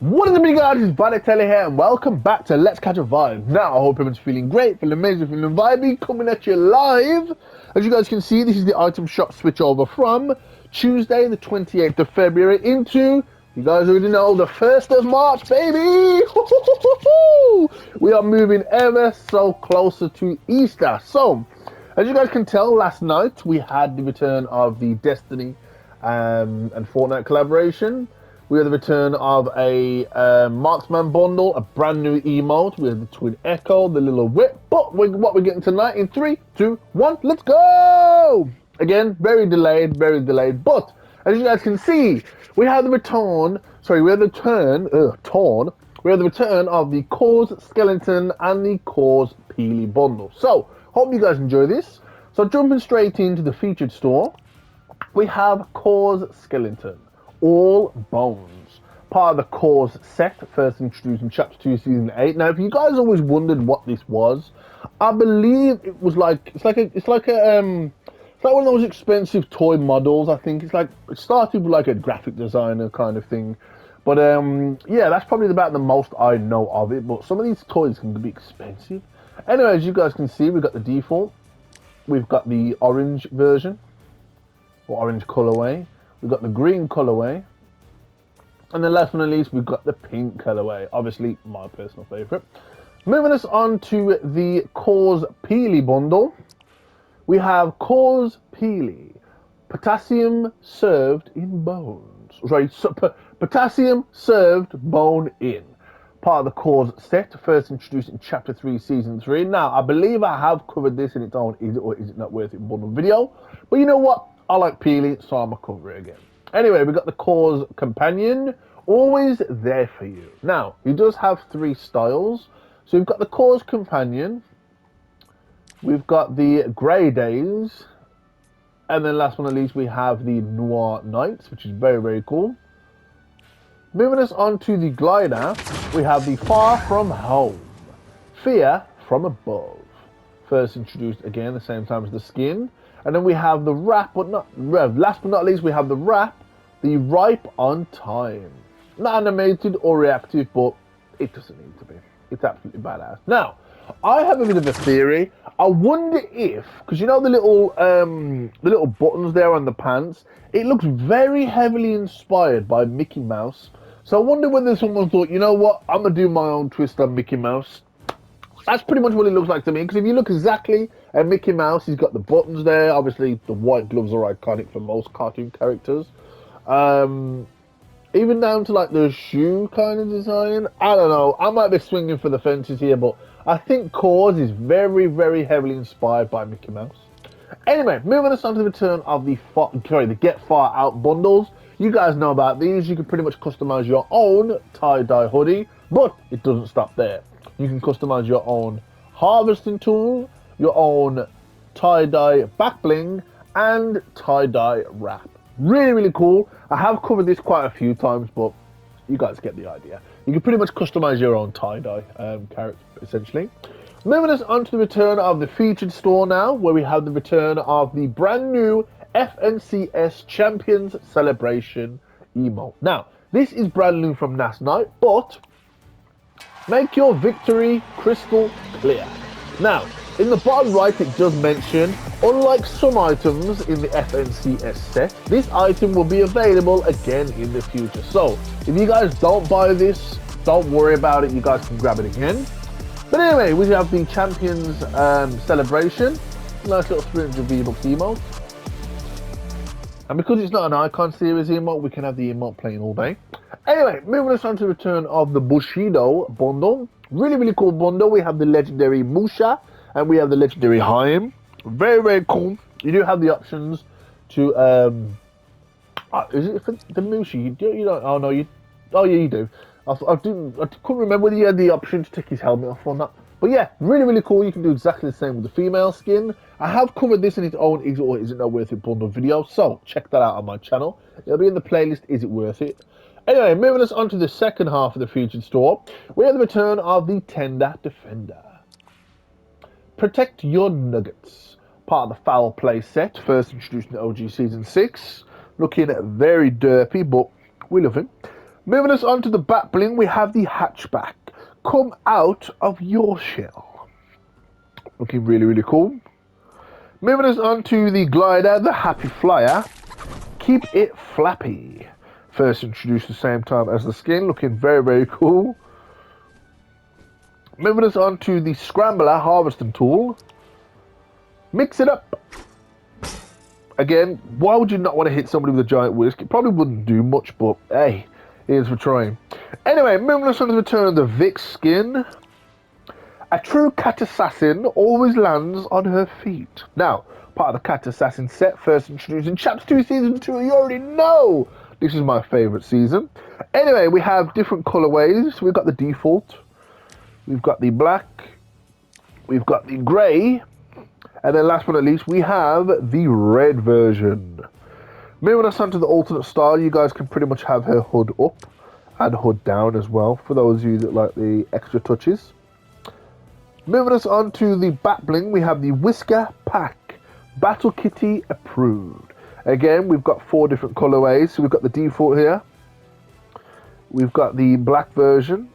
What is up, you guys? It's Balotelli here, and welcome back to Let's Catch a Vibe. Now, I hope everyone's feeling great, feeling amazing, feeling vibey, coming at you live. As you guys can see, this is the item shop switch over from Tuesday, the 28th of February, into, you guys already know, the 1st of March, baby! We are moving ever so closer to Easter. So, as you guys can tell, last night we had the return of the Destiny and Fortnite collaboration. We have the return of a Marksman bundle, a brand new emote. We have the Twin Echo, the little whip. But what we're getting tonight in 3, 2, 1, let's go! Again, very delayed, very delayed. But as you guys can see, we have the return. Sorry, we have the We have the return of the Kaws Skeleton and the Kaws Peely bundle. So, hope you guys enjoy this. So, jumping straight into the featured store, we have Kaws Skeleton. All Bones, part of the Kaws set, first introduced in Chapter 2, Season 8. Now, if you guys always wondered what this was, I believe it was it's like one of those expensive toy models. I think it started with like a graphic designer kind of thing. But yeah, that's probably about the most I know of it. But some of these toys can be expensive. Anyway, as you guys can see, we've got the default. We've got the orange version, or orange colorway. We've got the green colorway, and then last but not least, we've got the pink colorway. Obviously, my personal favorite. Moving us on to the Kaws Peely bundle, we have Kaws Peely, potassium served in bones. Sorry, potassium served bone in. Part of the Kaws set, first introduced in Chapter 3, Season 3. Now, I believe I have covered this in its own Is It or Is It Not Worth It bundle video, but you know what? I like Peely, so I'm going to cover it again. Anyway, we got the Kaws Companion, always there for you. Now, he does have 3 styles. So we've got the Kaws Companion, we've got the Grey Days, and then last but not least, we have the Noir Nights, which is very, very cool. Moving us on to the glider, we have the Far From Home, Fear From Above. First introduced again the same time as the skin. And then we have the last but not least, we have the wrap, the Ripe on Time. Not animated or reactive, but it doesn't need to be. It's absolutely badass. Now, I have a bit of a theory. I wonder if, because you know the little buttons there on the pants, it looks very heavily inspired by Mickey Mouse. So I wonder whether someone thought, you know what, I'm going to do my own twist on Mickey Mouse. That's pretty much what it looks like to me, because if you look exactly at Mickey Mouse, he's got the buttons there. Obviously, the white gloves are iconic for most cartoon characters. Even down to like the shoe kind of design. I don't know. I might be swinging for the fences here, but I think Kaws is very, very heavily inspired by Mickey Mouse. Anyway, moving us on to the return of the Get Far Out bundles. You guys know about these. You can pretty much customize your own tie-dye hoodie, but it doesn't stop there. You can customize your own harvesting tool, your own tie-dye back bling, and tie-dye wrap. Really, really cool. I have covered this quite a few times, but you guys get the idea. You can pretty much customize your own tie-dye character, essentially. Moving us on to the return of the featured store now, where we have the return of the brand new FNCS Champions Celebration emote. Now, this is brand new from last night, but make your victory crystal clear. Now, in the bottom right, it does mention, unlike some items in the FNCS set, this item will be available again in the future. So, if you guys don't buy this, don't worry about it, you guys can grab it again. But anyway, we have the Champions Celebration, nice little 300 V-Bucks emote. And because it's not an Icon Series emote, we can have the emote playing all day. Anyway, moving us on to the return of the Bushido bundle. Really, really cool bundle. We have the legendary Musha and we have the legendary Hmmm. Very, very cool. You do have the options to, is it for the Musha? You don't, oh no, oh yeah, you do. I couldn't remember whether you had the option to take his helmet off or not. But yeah, really, really cool. You can do exactly the same with the female skin. I have covered this in its own Is It or Is It Not Worth It bundle video, so check that out on my channel. It'll be in the playlist Is It Worth It. Anyway, moving us on to the second half of the featured store, we have the return of the Tender Defender. Protect Your Nuggets, part of the Foul Play set, first introduced in OG Season 6. Looking very derpy, but we love him. Moving us on to the back bling, we have the hatchback. Come out of your shell. Looking really, really cool. Moving us on to the glider, the happy flyer. Keep it flappy. First introduced at the same time as the skin, looking very, very cool. Moving us on to the scrambler harvesting tool. Mix it up. Again, why would you not want to hit somebody with a giant whisk? It probably wouldn't do much, but hey, here's for trying. Anyway, moving us on to the return of the Vic skin. A true cat assassin always lands on her feet. Now, part of the cat assassin set, first introduced in Chapter 2, Season 2, you already know this is my favourite season. Anyway, we have different colourways. We've got the default, we've got the black, we've got the grey, and then last but not least, we have the red version. Moving us on to the alternate style, you guys can pretty much have her hood up and hood down as well, for those of you that like the extra touches. Moving us on to the back bling, we have the Whisker Pack. Battle Kitty approved. Again, we've got 4 different colorways. So we've got the default here. We've got the black version.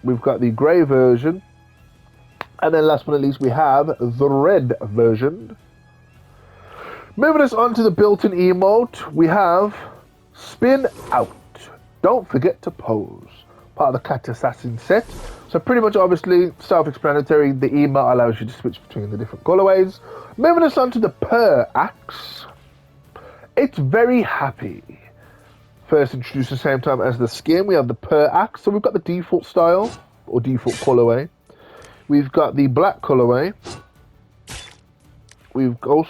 We've got the grey version. And then last but not least, we have the red version. Moving us on to the built-in emote, we have Spin Out. Don't forget to pose. Part of the Cat Assassin set. So pretty much obviously self-explanatory. The emote allows you to switch between the different colorways. Moving us on to the Purr Axe. It's very happy. First introduced at the same time as the skin, we have the Purr Axe. So we've got the default style or default colorway. We've got the black colorway. We've got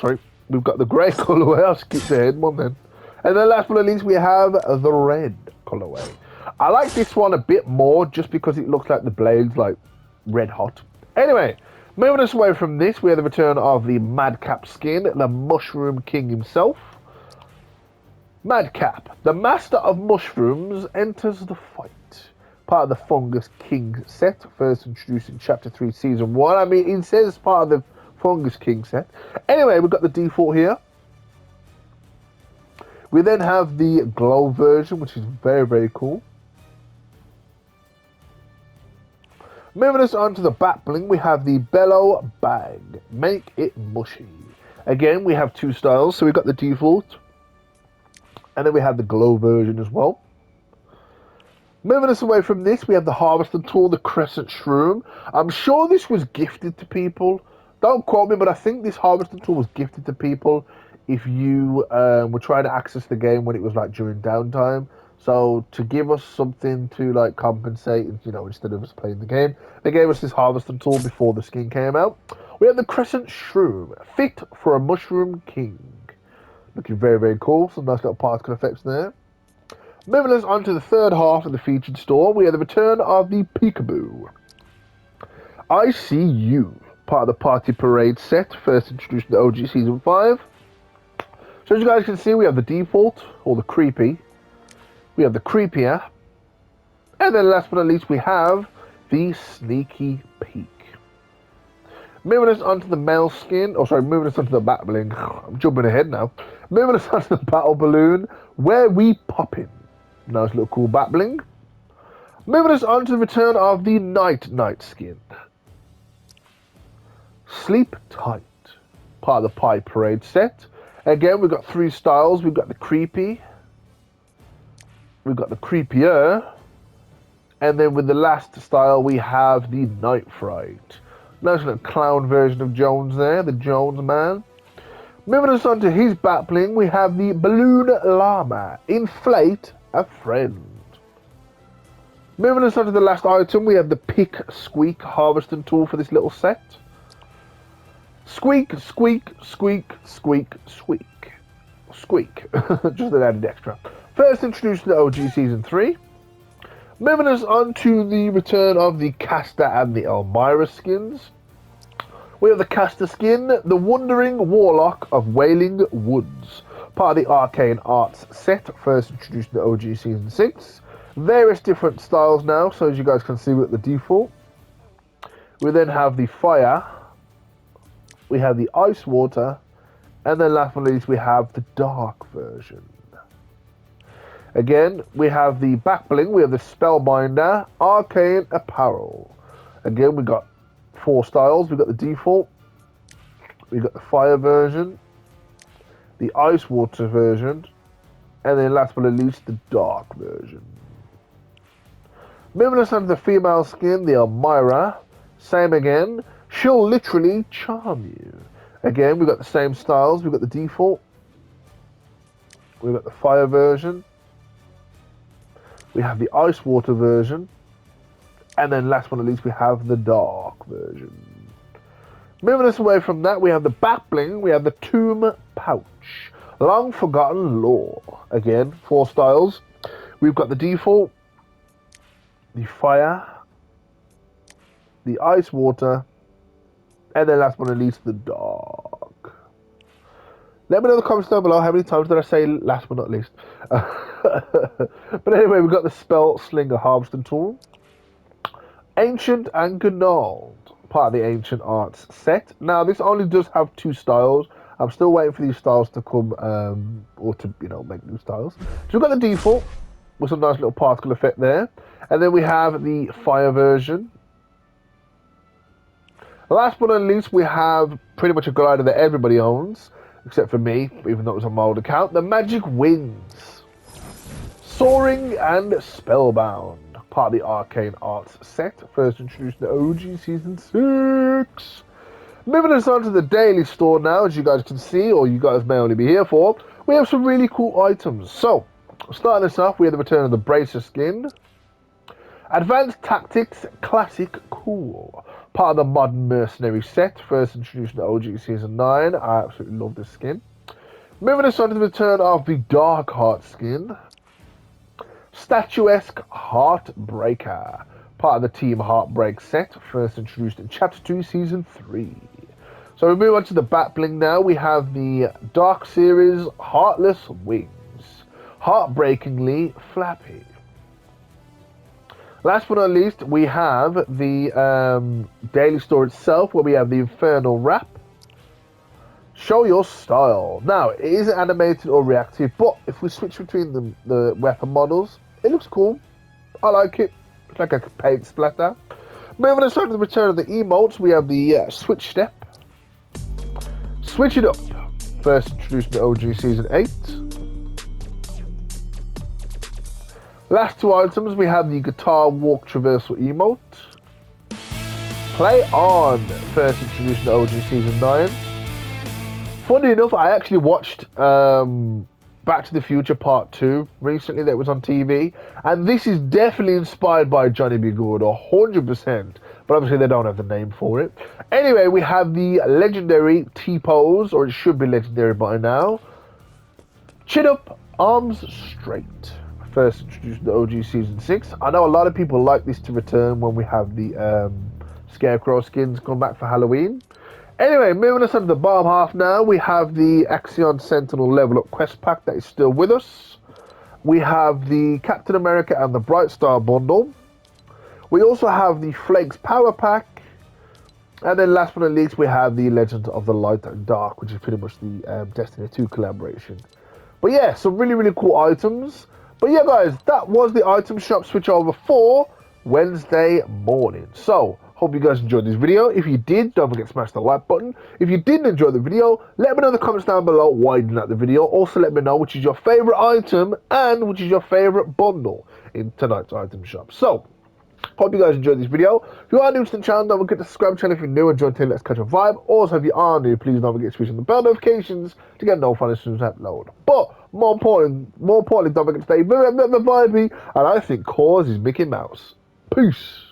the grey colorway. I'll skip the head one then. And then last but not least, we have the red colorway. I like this one a bit more just because it looks like the blades like red hot. Anyway, moving us away from this, we have the return of the Madcap skin, the Mushroom King himself. Madcap, the master of mushrooms, enters the fight. Part of the Fungus King set, first introduced in Chapter 3, Season 1. I mean, it says part of the Fungus King set. Anyway, we've got the default here. We then have the glow version, which is very, very cool. Moving us on to the back bling, we have the Bellow Bag. Make it mushy. Again, we have 2 styles. So we've got the default. And then we have the glow version as well. Moving us away from this, we have the harvesting tool, the Crescent Shroom. I'm sure this was gifted to people. Don't quote me, but I think this harvesting tool was gifted to people if you were trying to access the game when it was like during downtime. So to give us something to like compensate, you know, instead of us playing the game, they gave us this harvesting tool before the skin came out. We have the Crescent Shroom, fit for a Mushroom King. Looking very, very cool. Some nice little particle effects there. Moving us on to the third half of the featured store, we have the return of the Peekaboo. I See You, part of the Party Parade set, first introduced in the OG Season 5. So as you guys can see, we have the default, or the creepy. We have the creepier. And then last but not least, we have the Sneaky Peek. Moving us onto the male skin, moving us onto the bat bling. I'm jumping ahead now. Moving us onto the battle balloon, Where We Poppin'. Nice little cool bat bling. Moving us on to the return of the Night skin. Sleep Tight, part of the Pie Parade set. Again, we've got 3 styles. We've got the creepy, we've got the creepier, and then with the last style, we have the Night Fright. Nice little clown version of Jones there, the Jones man. Moving us on to his bat bling, we have the Balloon Llama, Inflate a Friend. Moving us on to the last item, we have the Pick Squeak harvesting tool for this little set. Squeak, squeak, squeak, squeak, squeak. Squeak. Just an added extra. First introduced to the OG Season 3. Moving us on to the return of the Castor and the Elmira skins. We have the Castor skin, the Wandering Warlock of Wailing Woods. Part of the Arcane Arts set, first introduced in the OG Season 6. Various different styles now, so as you guys can see with the default. We then have the Fire. We have the Ice Water. And then last but not least, we have the Dark version. Again, we have the back bling, we have the Spellbinder, Arcane Apparel. Again, we got 4 styles. We got the default, we got the fire version, the ice water version, and then last but not least, the dark version. Moving us on to the female skin, the Elmira. Same again. She'll literally charm you. Again, we've got the same styles. We've got the default. We've got the fire version. We have the ice water version. And then last but not least, we have the dark version. Moving us away from that, we have the back bling. We have the tomb pouch. Long forgotten lore. Again, 4 styles. We've got the default, the fire, the ice water, and then last but not least, the dark. Let me know in the comments down below how many times did I say last but not least. But anyway, we've got the Spell Slinger Harvesting Tool. Ancient and Gnarled, part of the Ancient Arts set. Now, this only does have 2 styles. I'm still waiting for these styles to come, or to, make new styles. So we've got the default, with some nice little particle effect there. And then we have the fire version. Last but not least, we have pretty much a glider that everybody owns, except for me, even though it was on my old account, the Magic Wings. Soaring and Spellbound, part of the Arcane Arts set, first introduced in the OG Season 6. Moving us on to the daily store now, as you guys can see, or you guys may only be here for, we have some really cool items. So, starting us off, we have the return of the Bracer skin. Advanced Tactics Classic Cool, part of the Modern Mercenary set, first introduced in the OG Season 9. I absolutely love this skin. Moving us on to the return of the Dark Heart skin. Statuesque Heartbreaker, part of the Team Heartbreak set, first introduced in Chapter 2, Season 3. So we move on to the back bling now. We have the Dark Series Heartless Wings, heartbreakingly flappy. Last but not least, we have the daily store itself, where we have the Infernal Wrap. Show your style. Now, it isn't animated or reactive, but if we switch between the weapon models, it looks cool. I like it. It's like a paint splatter. Moving on to the return of the emotes, we have the Switch Step. Switch It Up, first introduced in the OG Season 8. Last 2 items, we have the Guitar Walk Traversal emote. Play On, first introduced in the OG Season 9. Funny enough, I actually watched Back to the Future Part 2 recently that was on TV, and this is definitely inspired by Johnny B. Good, 100%, but obviously they don't have the name for it. Anyway, we have the legendary T-pose, or it should be legendary by now. Chin Up, Arms Straight, first introduced in the OG Season 6. I know a lot of people like this to return when we have the Scarecrow skins come back for Halloween. Anyway, moving us on to the bottom half now, we have the Axion Sentinel Level Up Quest Pack that is still with us. We have the Captain America and the Bright Star Bundle. We also have the Flakes Power Pack. And then last but not least, we have the Legend of the Light and Dark, which is pretty much the Destiny 2 collaboration. But yeah, some really, really cool items. But yeah, guys, that was the item shop switchover for Wednesday morning. So, hope you guys enjoyed this video. If you did, don't forget to smash the like button. If you didn't enjoy the video, let me know in the comments down below why you didn't like the video. Also, let me know which is your favorite item and which is your favorite bundle in tonight's item shop. So, hope you guys enjoyed this video. If you are new to the channel, don't forget to subscribe to the channel if you're new and join Team Let's Catch a Vibe. Also, if you are new, please don't forget to switch on the bell notifications to get notified as soon as I upload. But more importantly, don't forget to stay very vibey, and I think Kaws is Mickey Mouse. Peace.